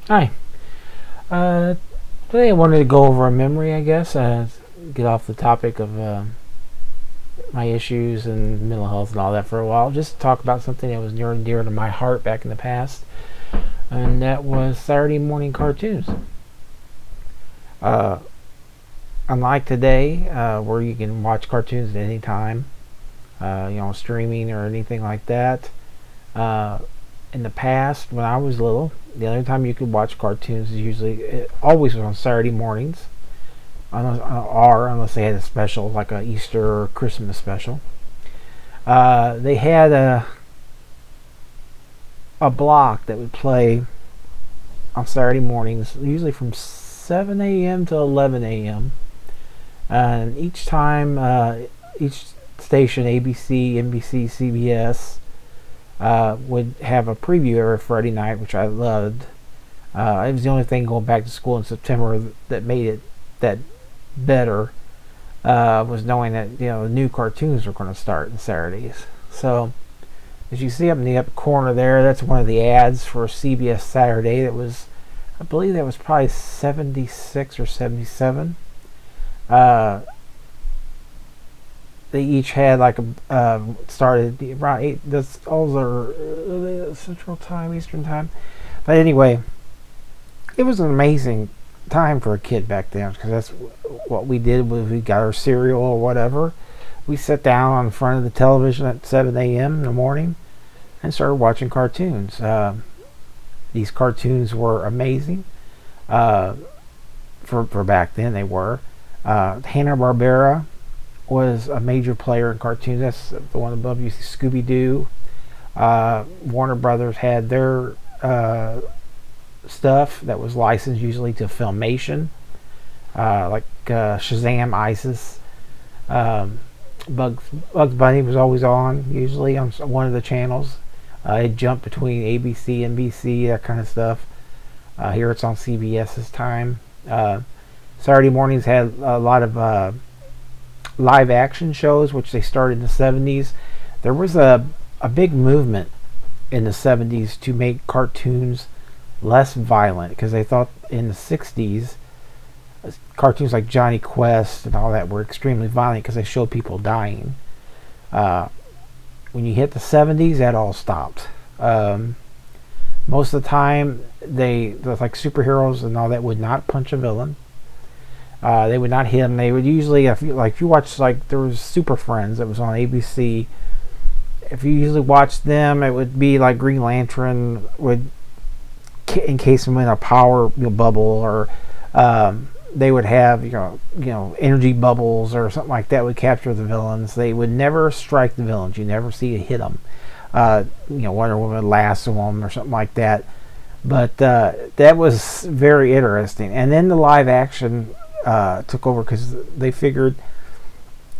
Hi. Uh, Today I wanted to go over a memory, I guess. Get off the topic of my issues and mental health and all that for a while. Just talk about something that was near and dear to my heart back in the past, and that was Saturday morning cartoons. Uh, Unlike today, where you can watch cartoons at any time, streaming or anything like that. Uh, in the past, when I was little, the only time you could watch cartoons is it always was on Saturday mornings unless they had a special like a Easter or Christmas special. They had a block that would play on Saturday mornings, usually from 7 a.m. to 11 a.m. And each time, each station, ABC, NBC, CBS, would have a preview every Friday night, which I loved. It was the only thing going back to school in September that made it that better, was knowing that the new cartoons were going to start on Saturdays. So as you see up in the upper corner there, that's one of the ads for CBS Saturday. That was, I believe, that was probably 76 or 77. Uh, they each had like a started around 8. That's all Central Time, Eastern Time. But anyway, it was an amazing time for a kid back then because that's what we did. Was we got our cereal or whatever. We sat down on front of the television at 7 a.m. in the morning and started watching cartoons. These cartoons were amazing. Uh, for back then, they were. Hanna-Barbera was a major player in cartoons. That's the one above you, Scooby Doo. Warner Brothers had their stuff that was licensed usually to Filmation, like Shazam, ISIS. Um, Bugs Bunny was always on, usually on one of the channels. It jumped between ABC, NBC, that kind of stuff. Here it's on CBS's time. Saturday mornings had a lot of live action shows, which they started in the 70s. There was a big movement in the 70s to make cartoons less violent because they thought in the 60s cartoons like Johnny Quest and all that were extremely violent because they showed people dying. Uh, when you hit the 70s, that all stopped. Most of the time, they like superheroes and all that would not punch a villain. They would not hit them. They would usually, if you watch, like there was Super Friends that was on ABC. If you usually watched them, it would be like Green Lantern would encase them in a power bubble, or they would have energy bubbles or something like that would capture the villains. They would never strike the villains. You never see it hit them. Wonder Woman would lasso them or something like that. But that was very interesting. And then the live action took over because they figured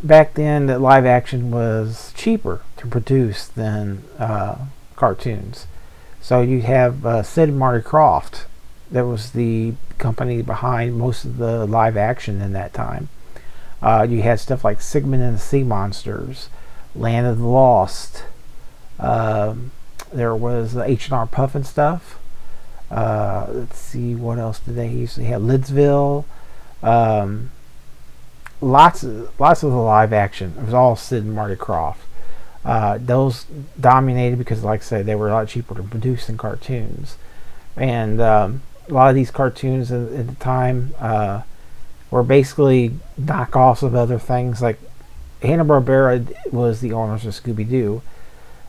back then that live action was cheaper to produce than cartoons. So you have Sid and Marty Krofft. That was the company behind most of the live action in that time. You had stuff like Sigmund and the Sea Monsters, Land of the Lost. There was the H&R Puffin stuff. Let's see, what else did they usually have? Lidsville. Lots of the live action. It was all Sid and Marty Krofft. Those dominated because, like I said, they were a lot cheaper to produce than cartoons. And a lot of these cartoons at the time were basically knockoffs of other things. Like Hanna-Barbera was the owners of Scooby-Doo,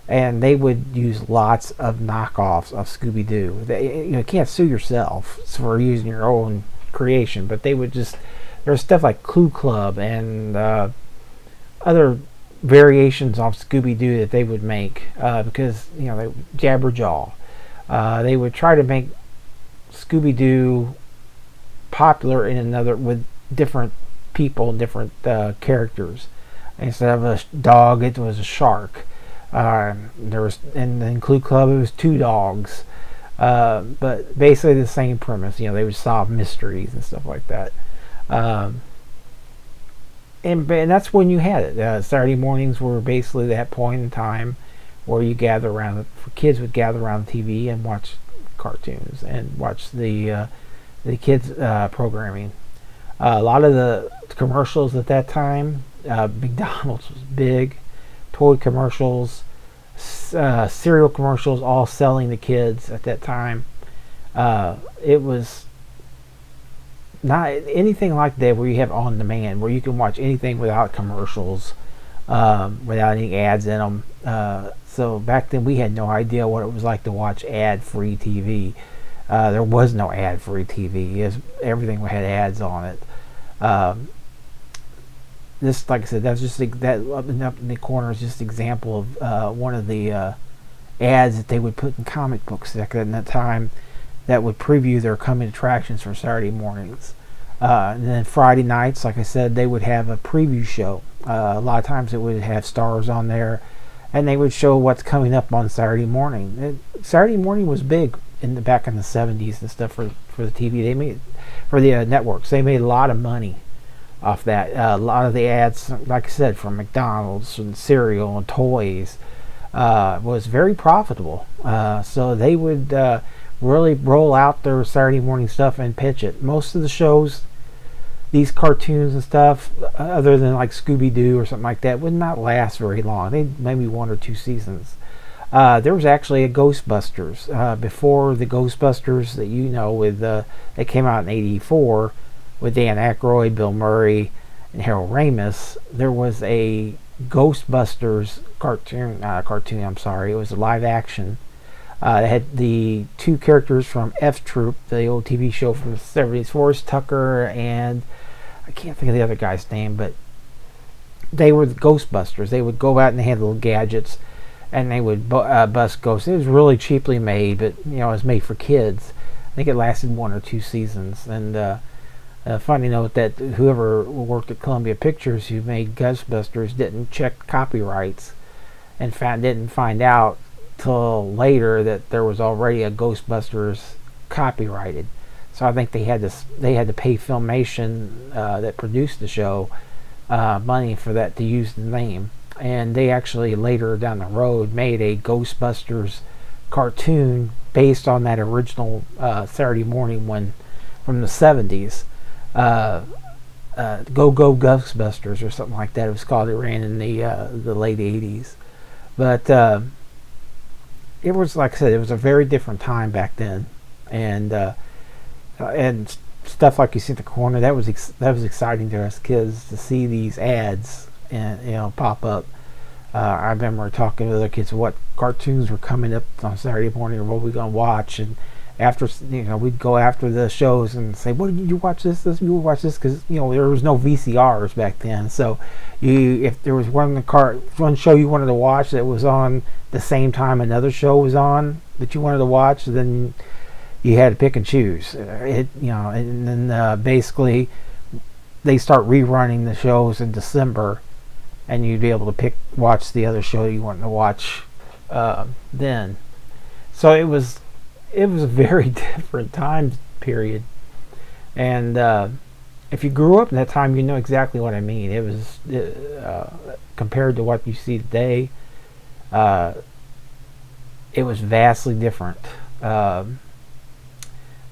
and they would use lots of knockoffs of Scooby-Doo. You can't sue yourself for using your own creation, but they would just, there's stuff like Clue Club and other variations of Scooby-Doo that they would make because they Jabberjaw. They would try to make Scooby-Doo popular in another with different people, different characters. Instead of a dog, it was a shark. There was in Clue Club it was two dogs, but basically the same premise. They would solve mysteries and stuff like that. And that's when you had it. Saturday mornings were basically that point in time where you gather around. Kids would gather around the TV and watch cartoons and watch the kids programming. A lot of the commercials at that time, McDonald's was big, toy commercials, cereal commercials, all selling to kids at that time. It was not anything like that where you have on demand, where you can watch anything without commercials, without any ads in them. So back then we had no idea what it was like to watch ad-free TV. There was no ad-free TV. Everything had ads on it. This, like I said, that's just that up in the corner is just an example of one of the ads that they would put in comic books back in that time that would preview their coming attractions for Saturday mornings. And then Friday nights, like I said, they would have a preview show. A lot of times it would have stars on there, and they would show what's coming up on Saturday morning. Saturday morning was big back in the 70s and stuff for the TV. They made for the networks. They made a lot of money off that. A lot of the ads, like I said, from McDonald's and cereal and toys, was very profitable. So they would really roll out their Saturday morning stuff and pitch it. Most of the shows, these cartoons and stuff, other than like Scooby-Doo or something like that, would not last very long. They maybe 1 or 2 seasons. There was actually a Ghostbusters before the Ghostbusters that with that came out in '84 with Dan Aykroyd, Bill Murray, and Harold Ramis. There was a Ghostbusters cartoon. I'm sorry, it was a live action. It had the 2 characters from F Troop, the old TV show from the 70s, Forrest Tucker, and I can't think of the other guy's name, but they were the Ghostbusters. They would go out and they had little gadgets, and they would bust ghosts. It was really cheaply made, but it was made for kids. I think it lasted 1 or 2 seasons. And funny note that whoever worked at Columbia Pictures who made Ghostbusters didn't check copyrights, and didn't find out till later that there was already a Ghostbusters copyrighted. So I think they had to pay Filmation that produced the show money for that to use the name. And they actually later down the road made a Ghostbusters cartoon based on that original Saturday morning one from the 70s. Go Go Ghostbusters or something like that it was called. It ran in the late 80s. But it was, like I said, it was a very different time back then. And stuff like you see in the corner, that was exciting to us kids to see these ads and pop up. I remember talking to other kids what cartoons were coming up on Saturday morning or what we gonna watch, and after we'd go after the shows and say, "What did you watch this? You watch this?" Because there was no VCRs back then, so if there was one show you wanted to watch that was on the same time another show was on that you wanted to watch, then you had to pick and choose. And then basically they start rerunning the shows in December, and you'd be able to watch the other show you wanted to watch then. So it was a very different time period, and if you grew up in that time, you know exactly what I mean. It was compared to what you see today, it was vastly different.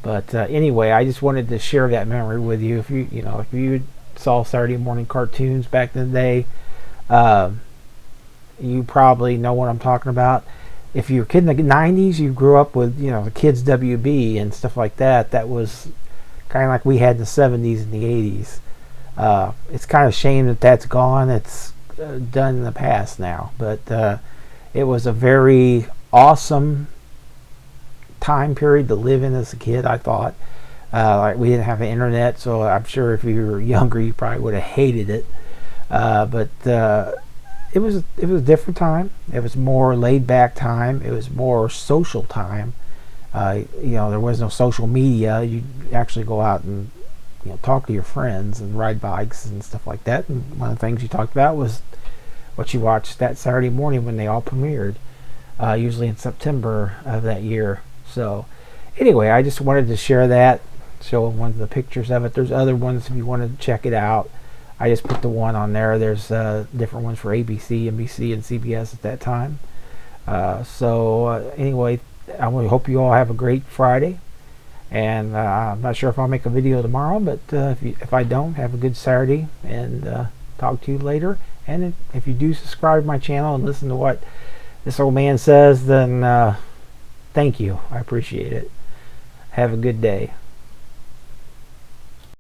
But anyway, I just wanted to share that memory with you. If you saw Saturday morning cartoons back in the day, you probably know what I'm talking about. If you're a kid in the 90s, you grew up with the Kids WB and stuff like that. That was kind of like we had in the 70s and the 80s. It's kind of a shame that that's gone. It's done in the past now, but it was a very awesome time period to live in as a kid. I thought like we didn't have the internet, so I'm sure if you were younger you probably would have hated it, but it was a different time. It was more laid back time. It was more social time. There was no social media. You actually go out and talk to your friends and ride bikes and stuff like that. And one of the things you talked about was what you watched that Saturday morning when they all premiered, usually in September of that year. So anyway, I just wanted to share that, show one of the pictures of it. There's other ones if you want to check it out. I just put the one on there. There's different ones for ABC, NBC, and CBS at that time. So anyway, I really hope you all have a great Friday. And I'm not sure if I'll make a video tomorrow, but if I don't, have a good Saturday, and talk to you later. And if you do subscribe to my channel and listen to what this old man says, then thank you. I appreciate it. Have a good day.